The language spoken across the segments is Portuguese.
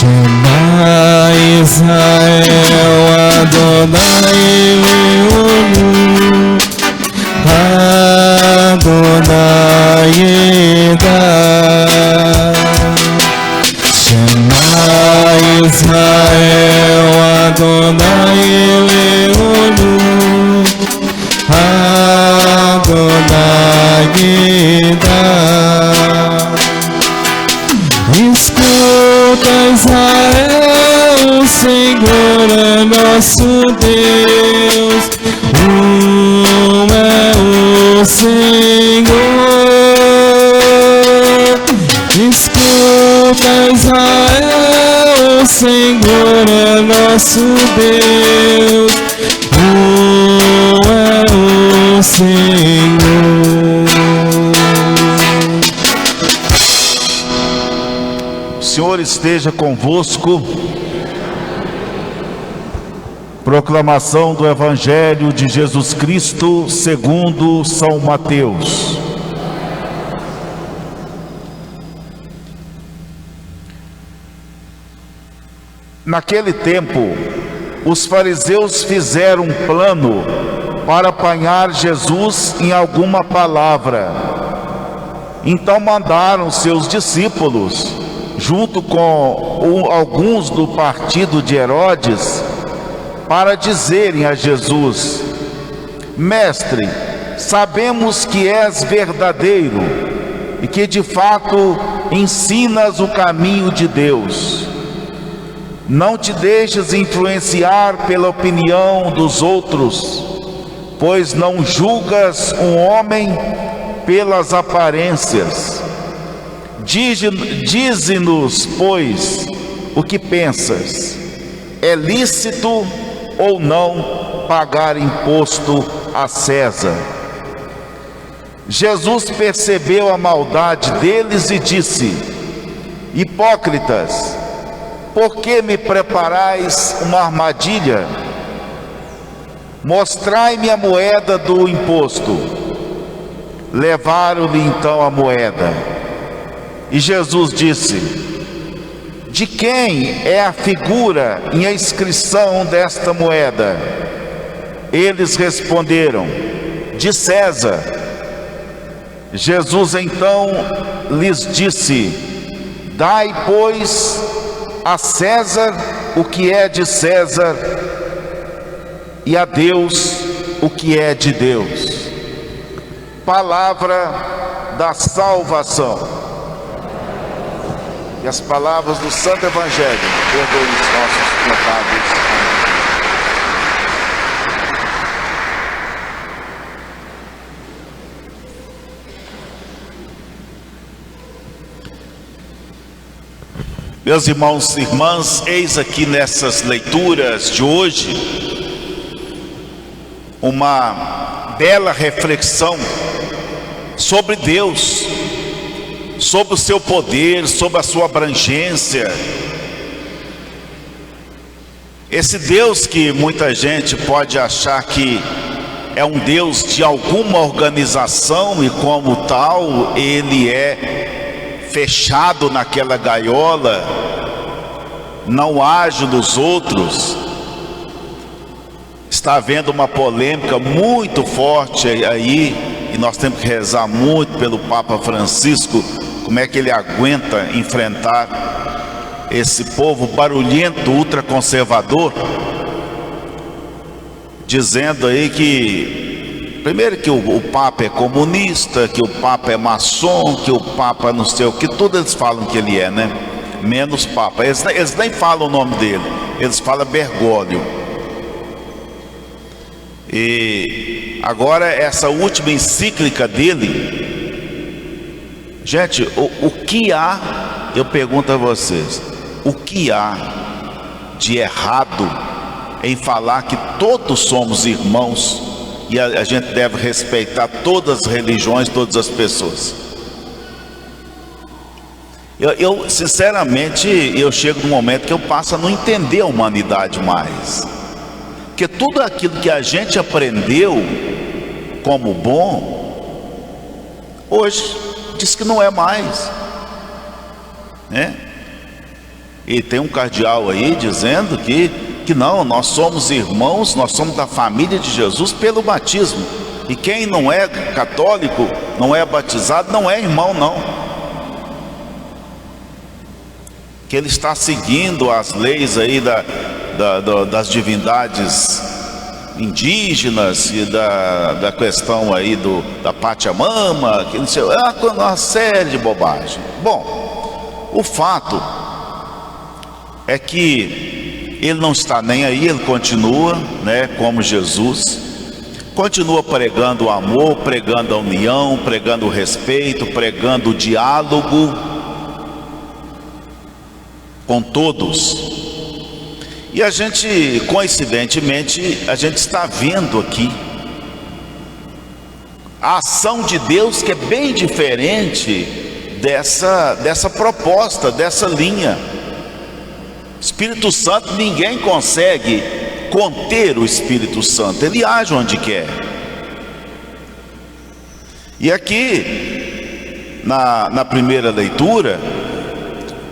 Shema Israel Adonai Elohenu Adonai Echad. Shema Israel Adonai Elohenu Adonai Echad. Escuta, Israel, o Senhor é nosso Deus, é o Senhor. Escuta, Israel, o Senhor é nosso Deus, é o Senhor. O Senhor esteja convosco. Proclamação do Evangelho de Jesus Cristo segundo São Mateus. Naquele tempo, os fariseus fizeram um plano para apanhar Jesus em alguma palavra. Então mandaram seus discípulos, junto com alguns do partido de Herodes, para dizerem a Jesus: Mestre, sabemos que és verdadeiro e que de fato ensinas o caminho de Deus. Não te deixes influenciar pela opinião dos outros, pois não julgas um homem pelas aparências. Dize-nos, pois, o que pensas. É lícito ou não pagar imposto a César? Jesus percebeu a maldade deles e disse: Hipócritas, por que me preparais uma armadilha? Mostrai-me a moeda do imposto. Levaram-lhe então a moeda. E Jesus disse: De quem é a figura e a inscrição desta moeda? Eles responderam: De César. Jesus então lhes disse: Dai, pois, a César o que é de César, e a Deus o que é de Deus. Palavra da salvação. E as palavras do Santo Evangelho perdoem os nossos pecados. Meus irmãos e irmãs, eis aqui nessas leituras de hoje uma bela reflexão sobre Deus, sobre o seu poder, sobre a sua abrangência. Esse Deus que muita gente pode achar que é um Deus de alguma organização e como tal ele é fechado naquela gaiola, não age nos outros. Está havendo uma polêmica muito forte aí, e nós temos que rezar muito pelo Papa Francisco, como é que ele aguenta enfrentar esse povo barulhento, ultraconservador, dizendo aí que primeiro que o Papa é comunista, que o Papa é maçom, que o Papa não sei o que, tudo eles falam que ele é, né? Menos Papa. Eles nem falam o nome dele, eles falam Bergoglio. E agora essa última encíclica dele, gente, o que há, eu pergunto a vocês, o que há de errado em falar que todos somos irmãos e a gente deve respeitar todas as religiões, todas as pessoas? Eu sinceramente, eu chego num momento que eu passo a não entender a humanidade mais, porque tudo aquilo que a gente aprendeu como bom, hoje diz que não é mais, né? E tem um cardeal aí dizendo que não, nós somos irmãos, nós somos da família de Jesus pelo batismo. E quem não é católico, não é batizado, não é irmão, não. Que ele está seguindo as leis aí das divindades indígenas e da questão aí da Pachamama, que não sei, uma série de bobagem. Bom, o fato é que ele não está nem aí, ele continua, né, como Jesus, continua pregando o amor, pregando a união, pregando o respeito, pregando o diálogo com todos. E a gente, coincidentemente, a gente está vendo aqui a ação de Deus, que é bem diferente dessa proposta, dessa linha. Espírito Santo, ninguém consegue conter o Espírito Santo, ele age onde quer. E aqui, na primeira leitura,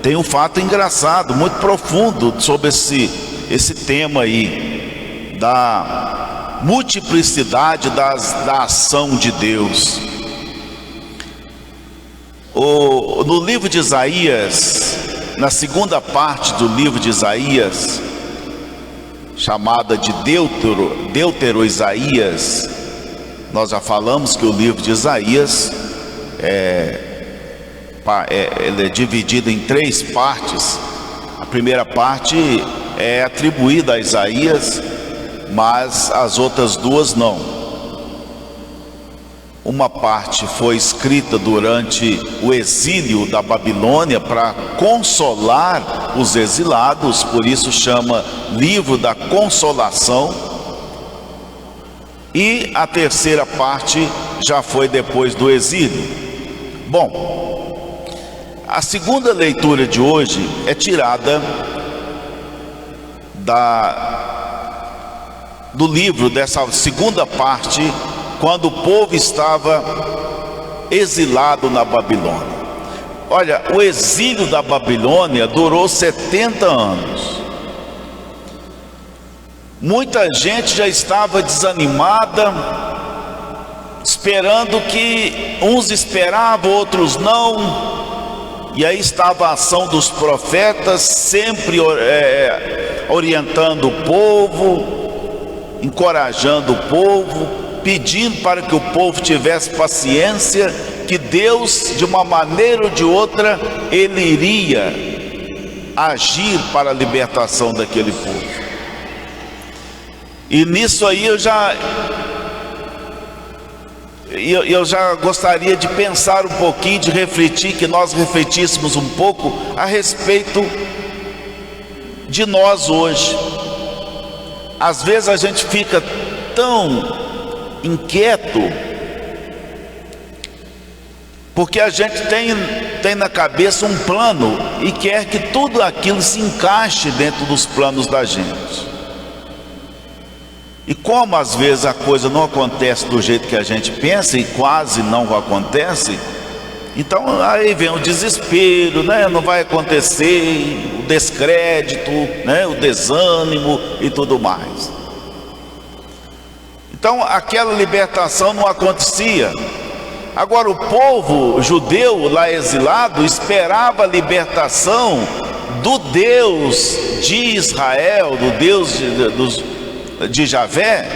tem um fato engraçado, muito profundo, sobre esse tema aí, da multiplicidade da ação de Deus. No livro de Isaías, na segunda parte do livro de Isaías, chamada de Deutero Isaías, nós já falamos que o livro de Isaías ele é dividido em 3 partes. A primeira parte é atribuída a Isaías, mas as outras 2 não. Uma parte foi escrita durante o exílio da Babilônia para consolar os exilados, por isso chama livro da consolação. E a terceira parte já foi depois do exílio. Bom, a segunda leitura de hoje é tirada do livro, dessa segunda parte, quando o povo estava exilado na Babilônia. Olha, o exílio da Babilônia durou 70 anos. Muita gente já estava desanimada, esperando que uns esperavam, outros não. E aí estava a ação dos profetas, sempre orientando o povo, encorajando o povo, pedindo para que o povo tivesse paciência, que Deus, de uma maneira ou de outra, Ele iria agir para a libertação daquele povo. E nisso aí eu já gostaria de pensar um pouquinho, de refletir, que nós refletíssemos um pouco a respeito de nós hoje. Às vezes a gente fica tão inquieto, porque a gente tem na cabeça um plano e quer que tudo aquilo se encaixe dentro dos planos da gente. E como às vezes a coisa não acontece do jeito que a gente pensa, e quase não acontece, então aí vem o desespero, né? Não vai acontecer, o descrédito, né? O desânimo e tudo mais. Então aquela libertação não acontecia. Agora o povo judeu lá exilado esperava a libertação do Deus de Israel, do Deus de Javé.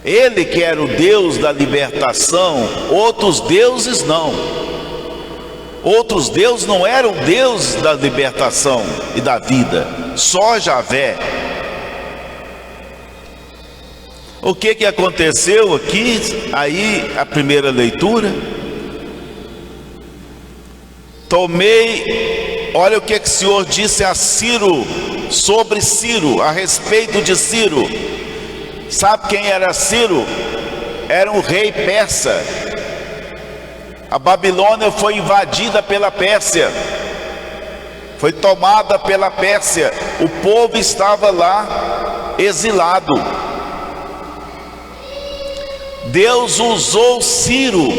Ele que era o Deus da libertação, outros deuses não. Outros deuses não eram Deus da libertação e da vida, só Javé. O que aconteceu aqui? Aí a primeira leitura, olha o que o Senhor disse a Ciro, sobre Ciro, a respeito de Ciro. Sabe quem era Ciro? Era um rei persa. A Babilônia foi invadida pela Pérsia, foi tomada pela Pérsia. O povo estava lá exilado. Deus usou Ciro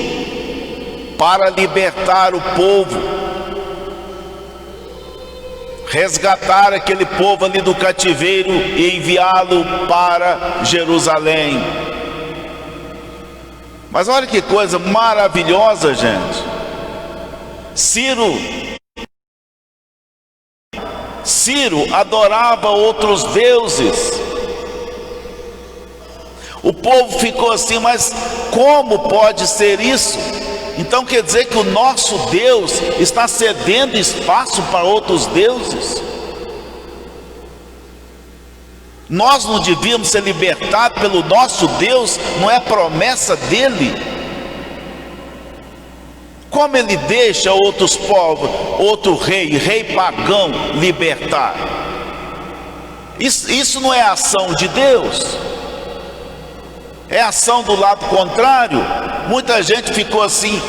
para libertar o povo. resgatar aquele povo ali do cativeiro e enviá-lo para Jerusalém. Mas olha que coisa maravilhosa, gente. Ciro adorava outros deuses. O povo ficou assim, mas como pode ser isso? Então quer dizer que o nosso Deus está cedendo espaço para outros deuses? Nós não devíamos ser libertados pelo nosso Deus? Não é promessa dele? Como ele deixa outros povos, outro rei pagão, libertar? Isso não é ação de Deus, é ação do lado contrário. Muita gente ficou assim,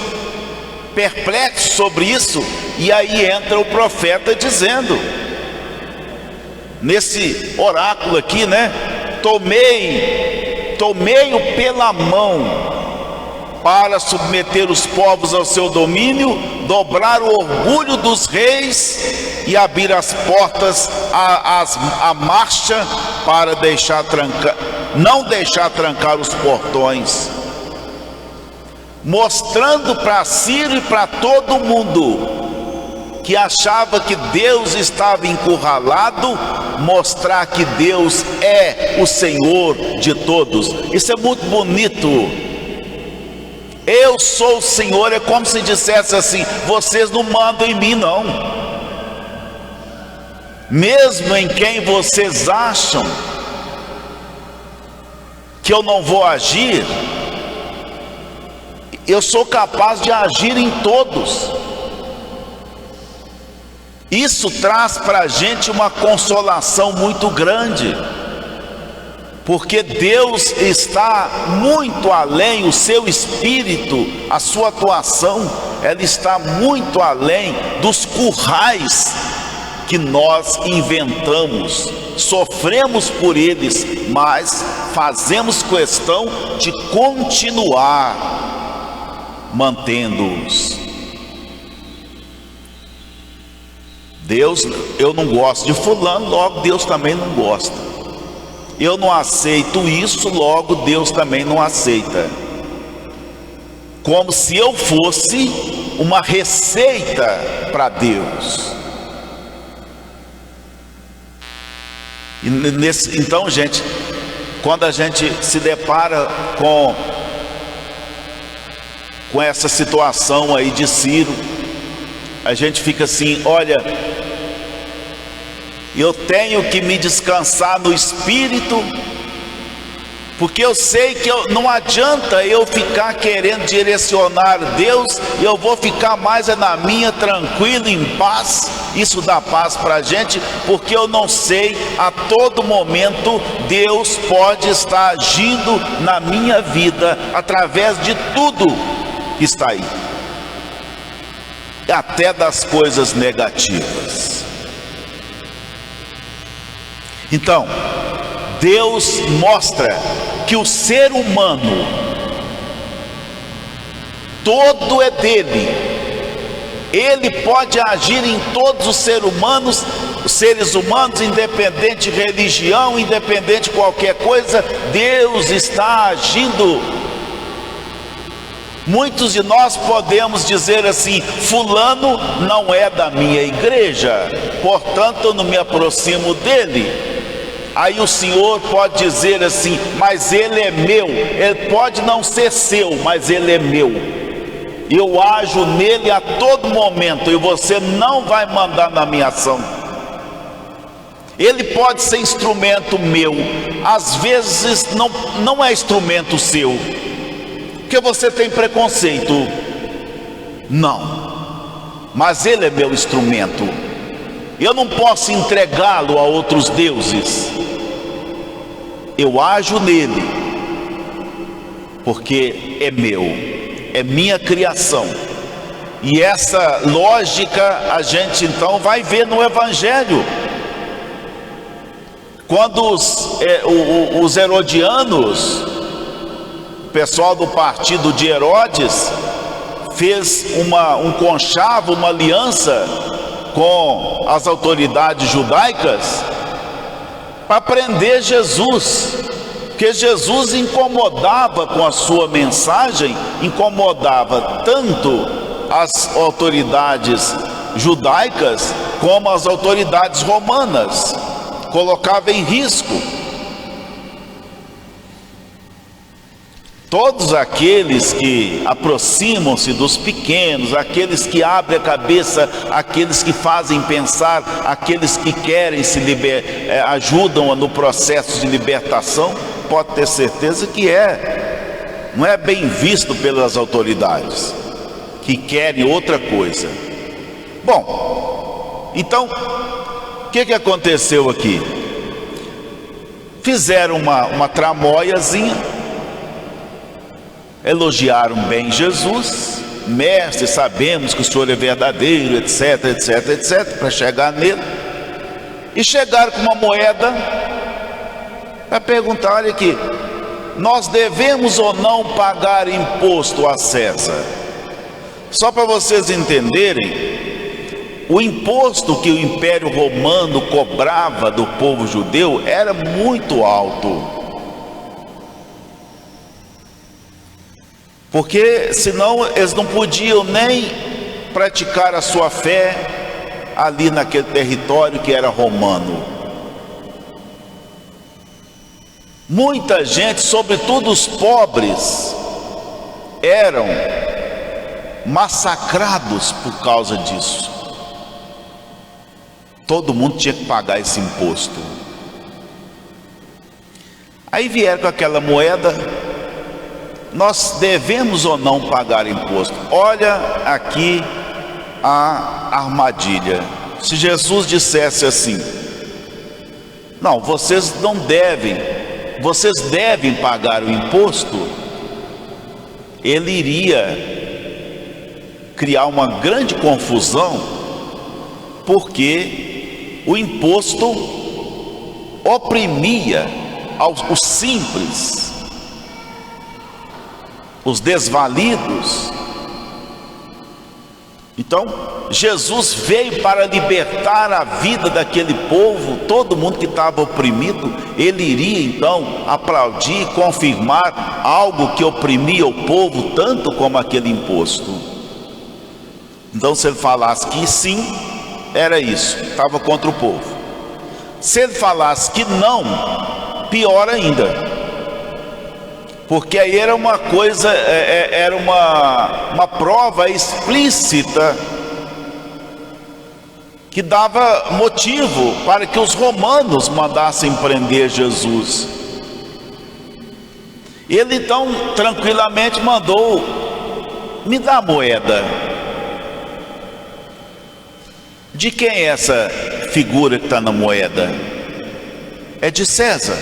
perplexo sobre isso, e aí entra o profeta dizendo, nesse oráculo aqui, né? Tomei-o pela mão para submeter os povos ao seu domínio, dobrar o orgulho dos reis e abrir as portas à marcha para não deixar trancar os portões, mostrando para Ciro e para todo mundo que achava que Deus estava encurralado, mostrar que Deus é o Senhor de todos. Isso é muito bonito. Eu sou o Senhor, é como se dissesse assim: vocês não mandam em mim não. Mesmo em quem vocês acham que eu não vou agir, eu sou capaz de agir em todos. Isso traz para a gente uma consolação muito grande, porque Deus está muito além, o seu espírito, a sua atuação, ela está muito além dos currais que nós inventamos, sofremos por eles, mas fazemos questão de continuar mantendo-os. Deus, eu não gosto de fulano, logo Deus também não gosta. Eu não aceito isso, logo Deus também não aceita. Como se eu fosse uma receita para Deus. Então, gente, quando a gente se depara com essa situação aí de Ciro, a gente fica assim: olha, eu tenho que me descansar no espírito, porque eu sei que não adianta eu ficar querendo direcionar Deus, eu vou ficar mais na minha, tranquilo, em paz. Isso dá paz para a gente, porque eu não sei, a todo momento Deus pode estar agindo na minha vida, através de tudo que está aí, até das coisas negativas. Então, Deus mostra que o ser humano todo é dele. Ele pode agir em todos os seres humanos, independente de religião, independente de qualquer coisa. Deus está agindo. Muitos de nós podemos dizer assim: fulano não é da minha igreja, portanto eu não me aproximo dele. Aí o Senhor pode dizer assim: mas ele é meu. Ele pode não ser seu, mas ele é meu. Eu ajo nele a todo momento, e você não vai mandar na minha ação. Ele pode ser instrumento meu, às vezes não é instrumento seu, porque você tem preconceito. Não, mas ele é meu instrumento. Eu não posso entregá-lo a outros deuses. Eu ajo nele, porque é meu, é minha criação. E essa lógica a gente então vai ver no Evangelho. Quando os herodianos, o pessoal do partido de Herodes, fez um conchavo, uma aliança com as autoridades judaicas para prender Jesus, porque Jesus incomodava com a sua mensagem, incomodava tanto as autoridades judaicas como as autoridades romanas, colocava em risco todos aqueles que aproximam-se dos pequenos, aqueles que abrem a cabeça, aqueles que fazem pensar, aqueles que querem ajudam no processo de libertação. Pode ter certeza que não é bem visto pelas autoridades, que querem outra coisa. Bom, então, o que aconteceu aqui? Fizeram uma tramóiazinha, elogiaram bem Jesus, mestre, sabemos que o Senhor é verdadeiro, etc, etc, etc, para chegar nele, e chegaram com uma moeda para perguntar: olha aqui, nós devemos ou não pagar imposto a César? Só para vocês entenderem, o imposto que o Império Romano cobrava do povo judeu era muito alto, porque senão eles não podiam nem praticar a sua fé ali naquele território que era romano. Muita gente, sobretudo os pobres, eram massacrados por causa disso. Todo mundo tinha que pagar esse imposto. Aí vieram com aquela moeda: nós devemos ou não pagar imposto? Olha aqui a armadilha. Se Jesus dissesse assim: não, vocês não devem, vocês devem pagar o imposto, ele iria criar uma grande confusão, porque o imposto oprimia os simples, os desvalidos. Então, Jesus veio para libertar a vida daquele povo, todo mundo que estava oprimido. Ele iria então aplaudir, confirmar algo que oprimia o povo tanto como aquele imposto. Então, se ele falasse que sim, era isso, estava contra o povo. Se ele falasse que não, pior ainda, porque aí era uma coisa, era uma prova explícita que dava motivo para que os romanos mandassem prender Jesus. Ele então tranquilamente mandou: me dá a moeda. De quem é essa figura que está na moeda? É de César.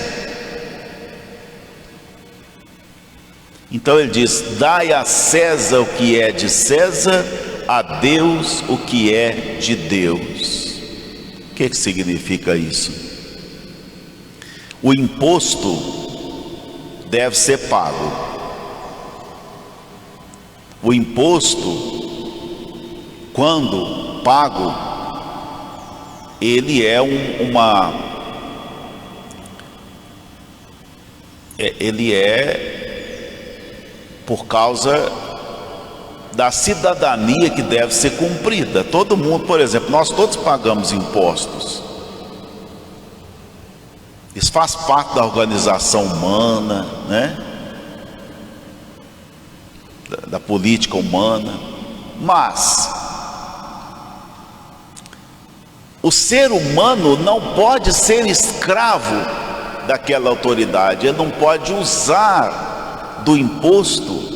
Então ele diz: dai a César o que é de César, a Deus o que é de Deus. O que significa isso? O imposto deve ser pago. O imposto, quando pago, ele é ele é por causa da cidadania que deve ser cumprida. Todo mundo, por exemplo, nós todos pagamos impostos. Isso faz parte da organização humana, né? Da política humana. Mas o ser humano não pode ser escravo daquela autoridade. Ele não pode usar do imposto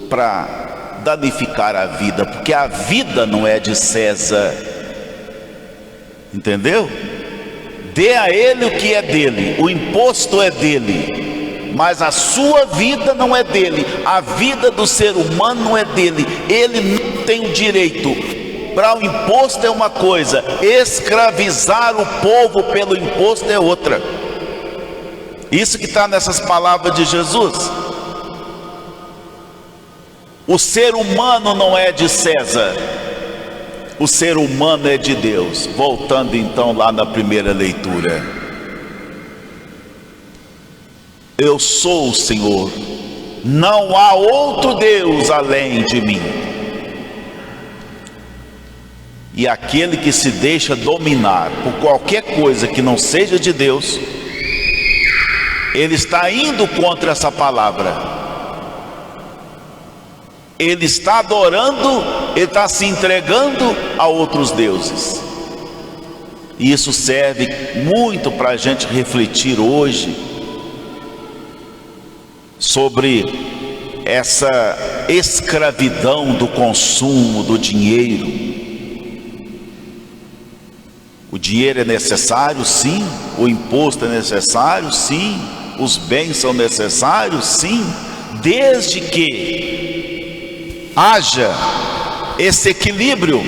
para danificar a vida, porque a vida não é de César. Entendeu? Dê a ele o que é dele. O imposto é dele, mas a sua vida não é dele. A vida do ser humano não é dele. Ele não tem o direito. Para o imposto é uma coisa, escravizar o povo pelo imposto é outra. Isso que está nessas palavras de Jesus. O ser humano não é de César. o ser humano é de Deus. Voltando então lá na primeira leitura. Eu sou o Senhor, não há outro Deus além de mim. E aquele que se deixa dominar por qualquer coisa que não seja de Deus, ele está indo contra essa palavra. Ele está adorando, ele está se entregando a outros deuses. E isso serve muito para a gente refletir hoje sobre essa escravidão do consumo do dinheiro. O dinheiro é necessário, sim. O imposto é necessário, sim. Os bens são necessários, sim, desde que haja esse equilíbrio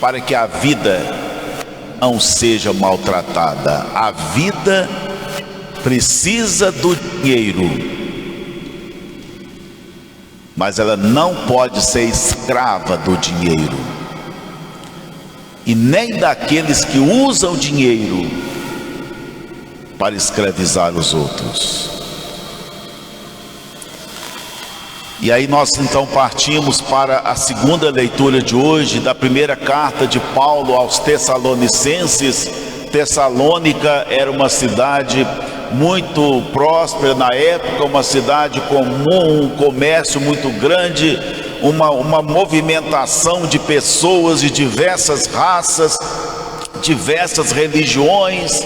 para que a vida não seja maltratada. A vida precisa do dinheiro, mas ela não pode ser escrava do dinheiro, e nem daqueles que usam o dinheiro para escravizar os outros. E aí nós então partimos para a segunda leitura de hoje, da primeira carta de Paulo aos Tessalonicenses. Tessalônica era uma cidade muito próspera na época, uma cidade comum, um comércio muito grande, uma movimentação de pessoas de diversas raças, diversas religiões,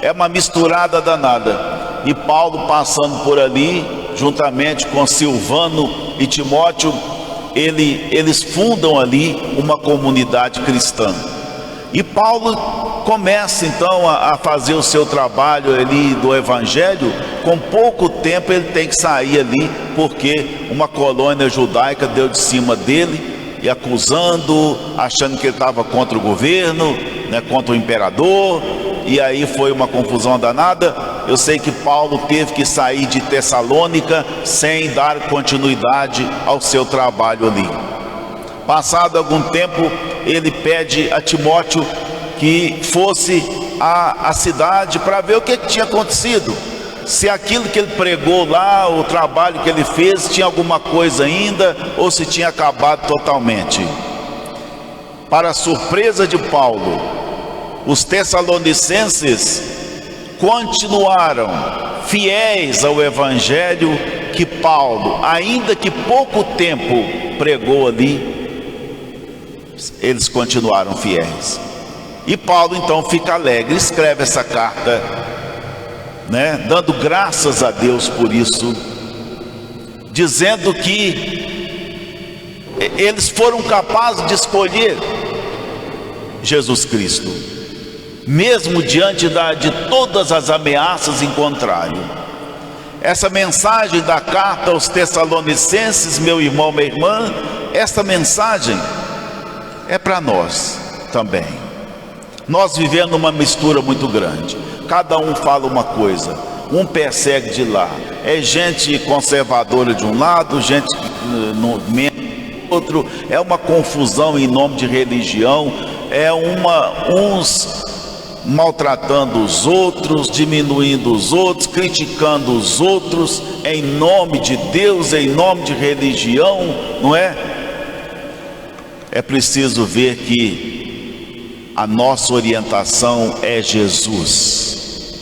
é uma misturada danada. E Paulo passando por ali, juntamente com Silvano e Timóteo, eles fundam ali uma comunidade cristã. E Paulo começa então a fazer o seu trabalho ali do evangelho. Com pouco tempo ele tem que sair ali, porque uma colônia judaica deu de cima dele e acusando, achando que ele estava contra o governo, né, contra o imperador. E aí foi uma confusão danada. Eu sei que Paulo teve que sair de Tessalônica sem dar continuidade ao seu trabalho ali. Passado algum tempo, ele pede a Timóteo que fosse à cidade para ver o que tinha acontecido, se aquilo que ele pregou lá, o trabalho que ele fez, tinha alguma coisa ainda, ou se tinha acabado totalmente. Para a surpresa de Paulo, os tessalonicenses continuaram fiéis ao evangelho que Paulo, ainda que pouco tempo pregou ali, eles continuaram fiéis. E Paulo então fica alegre, escreve essa carta, né, dando graças a Deus por isso, dizendo que eles foram capazes de escolher Jesus Cristo, mesmo diante de todas as ameaças em contrário. Essa mensagem da carta aos Tessalonicenses, meu irmão, minha irmã, essa mensagem é para nós também. Nós vivemos uma mistura muito grande, cada um fala uma coisa, um persegue de lá, é gente conservadora de um lado, gente no outro, é uma confusão em nome de religião, é uns maltratando os outros, diminuindo os outros, criticando os outros, em nome de Deus, em nome de religião, não é? É preciso ver que a nossa orientação é Jesus,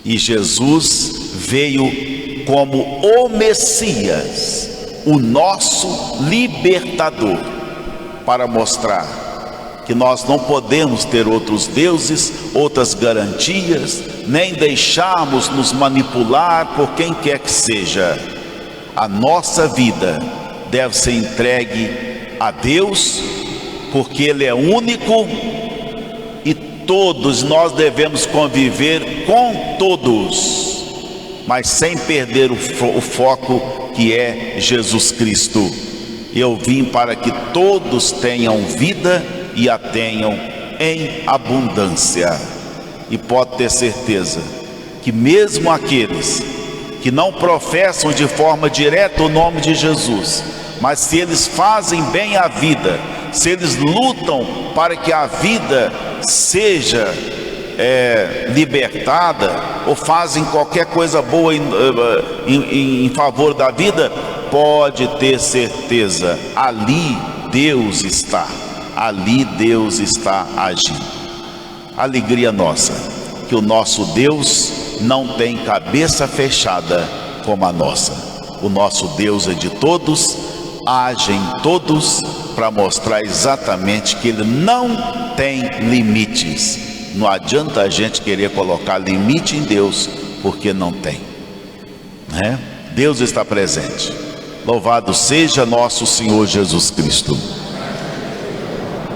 e Jesus veio como o Messias, o nosso libertador, para mostrar que nós não podemos ter outros deuses, outras garantias, nem deixarmos nos manipular por quem quer que seja. A nossa vida deve ser entregue a Deus, porque Ele é único, e todos nós devemos conviver com todos, mas sem perder o foco que é Jesus Cristo. Eu vim para que todos tenham vida e a tenham em abundância. E pode ter certeza que mesmo aqueles que não professam de forma direta o nome de Jesus, mas se eles fazem bem a vida, se eles lutam para que a vida seja libertada, ou fazem qualquer coisa boa em favor da vida, pode ter certeza, ali Deus está agindo. Alegria nossa, que o nosso Deus não tem cabeça fechada como a nossa. O nosso Deus é de todos, age em todos, para mostrar exatamente que Ele não tem limites. Não adianta a gente querer colocar limite em Deus, porque não tem, né? Deus está presente. Louvado seja nosso Senhor Jesus Cristo.